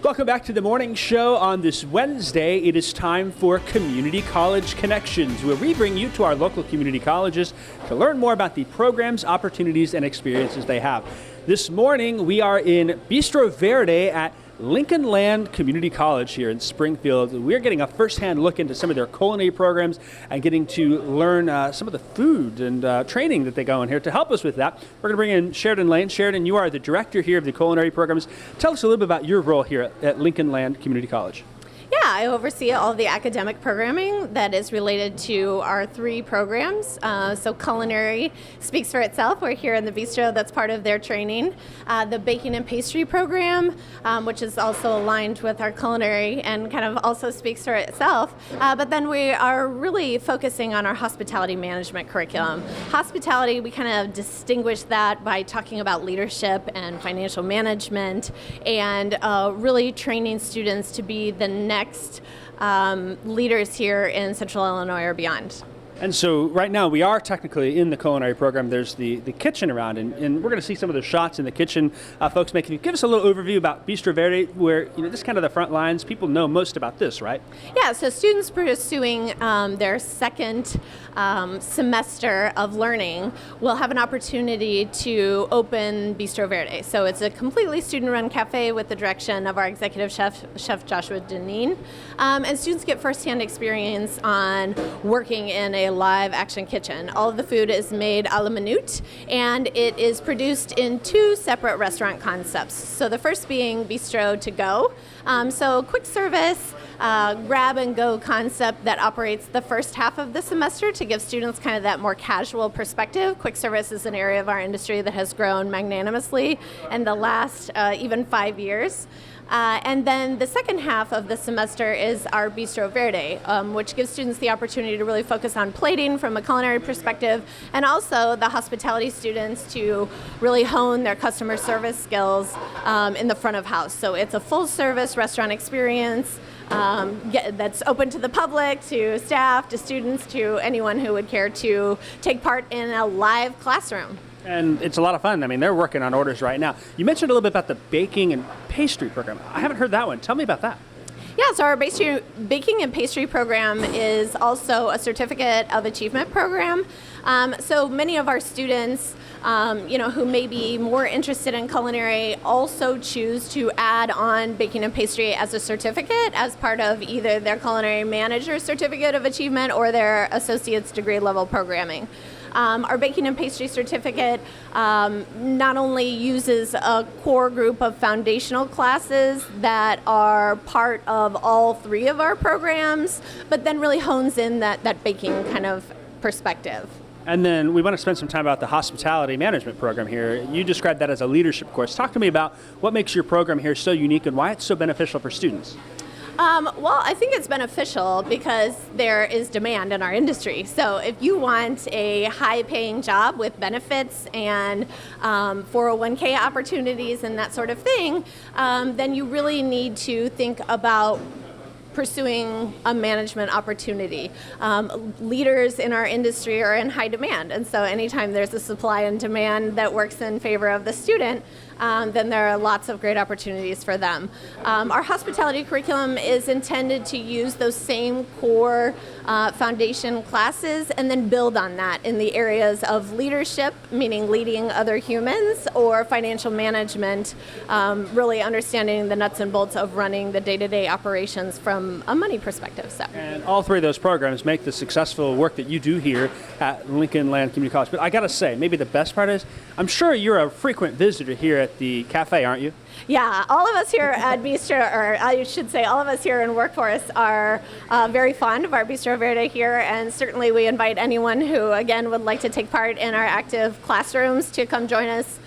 Welcome back to the morning show on this Wednesday. It is time for Community College Connections, where we bring you to our local community colleges to learn more about the programs, opportunities, and experiences they have. This morning, we are in Bistro Verde at Lincoln Land Community College here in Springfield. We're getting a first-hand look into some of their culinary programs and getting to learn some of the food and training that they go in here. To help us with that, we're going to bring in Sheridan Lane. Sheridan, you are the director here of the culinary programs. Tell us a little bit about your role here at Lincoln Land Community College. Yeah, I oversee all the academic programming that is related to our three programs. So Culinary speaks for itself. We're here in the bistro. That's part of their training. The baking and pastry program, which is also aligned with our culinary and kind of also speaks for itself. But then we are really focusing on our hospitality management curriculum. Hospitality, we kind of distinguish that by talking about leadership and financial management and really training students to be the next leaders here in Central Illinois or beyond. And so right now we are technically in the culinary program. There's the kitchen around, and we're going to see some of the shots in the kitchen. Folks, give us a little overview about Bistro Verde, where this is kind of the front lines. People know most about this, right? Yeah, so students pursuing their second semester of learning will have an opportunity to open Bistro Verde. So it's a completely student-run cafe with the direction of our executive chef Joshua Deneen. And students get firsthand experience on working in a live action kitchen. All of the food is made a la minute, and it is produced in two separate restaurant concepts. So the first being bistro to go. So quick service, grab and go concept that operates the first half of the semester to give students kind of that more casual perspective. Quick service is an area of our industry that has grown magnanimously in the last even 5 years. And then the second half of the semester is our Bistro Verde, which gives students the opportunity to really focus on plating from a culinary perspective, and also the hospitality students to really hone their customer service skills in the front of house. So it's a full service restaurant experience that's open to the public, to staff, to students, to anyone who would care to take part in a live classroom. And it's a lot of fun. I mean, they're working on orders right now. You mentioned a little bit about the baking and pastry program. I haven't heard that one. Tell me about that. Yeah, so our baking and pastry program is also a certificate of achievement program. So many of our students, who may be more interested in culinary also choose to add on baking and pastry as a certificate as part of either their culinary manager certificate of achievement or their associate's degree level programming. Our baking and pastry certificate not only uses a core group of foundational classes that are part of all three of our programs, but then really hones in that baking kind of perspective. And then we want to spend some time about the hospitality management program here. You described that as a leadership course. Talk to me about what makes your program here so unique and why it's so beneficial for students. Well, I think it's beneficial because there is demand in our industry. So if you want a high-paying job with benefits and 401k opportunities and that sort of thing, then you really need to think about pursuing a management opportunity. Leaders in our industry are in high demand, and so anytime there's a supply and demand that works in favor of the student, then there are lots of great opportunities for them. Our hospitality curriculum is intended to use those same core foundation classes and then build on that in the areas of leadership, meaning leading other humans, or financial management, really understanding the nuts and bolts of running the day-to-day operations from a money perspective. So. And all three of those programs make the successful work that you do here at Lincoln Land Community College. But I got to say, maybe the best part is, I'm sure you're a frequent visitor here at the cafe, aren't you? Yeah, all of us here at Bistro, or I should say all of us here in Workforce are very fond of our Bistro Verde here, and certainly we invite anyone who, again, would like to take part in our active classrooms to come join us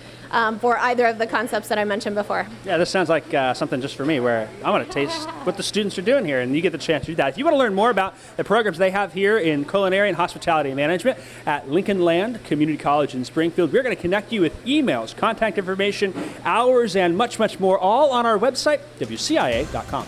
for either of the concepts that I mentioned before. Yeah, this sounds like something just for me, where I want to taste what the students are doing here, and you get the chance to do that. If you want to learn more about the programs they have here in culinary and hospitality management at Lincoln Land Community College in Springfield, we're going to connect you with emails, contact information, hours, and much, much more, all on our website, WCIA.com.